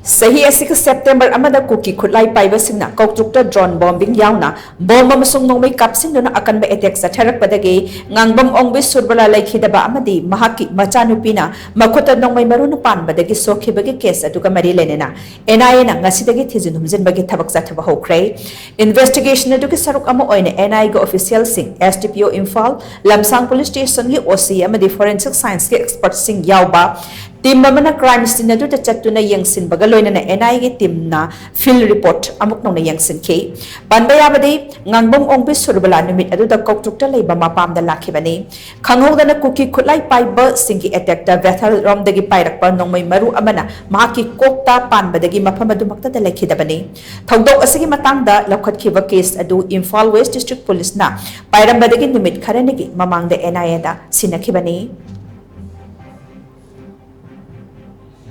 Sahi asika September amada kuki khutlai paiba singna Koutrukta drone bombing yauna bomb amasung nongmei kapshinduna akanba attack CHATHARAKPADAGI NGANGBAM ONGBI SURBALA LEIKHIDABA AMADI MAHAKI MACHA NUPINA MAKHUT MARU MARU PANBADAGI SHOKHIBAGI case ADUGA MARI LEINANA NIA na Ngasidagi THIJIN HUMJINBAGI Thabak chathaba Houkhre investigation adugi saruk ama oina NIA go official sing SDPO Imphal Lamsang police station gi OC amadi forensic science gi expert sing yauba team mamana crime scene adu ta chatuna yangsin bagaloina na NIA gi team na field report amuk nong na yangsin ke panbaya badi ngangbam ONGBI SURBALA numit adu da Koutrukta leiba mapam da lakhibani khanghoda na kuki khutlai paiba singi attack da vethal rom dagi pairakpa nongmei maru amana mahaki kokta panbadagi mafam adu makta da lekhidabani thodok asigi matang da lokhat khiba case adu Imphal West District Police na pairambadagi numit kharanigi mamang da NIA da sinakhibani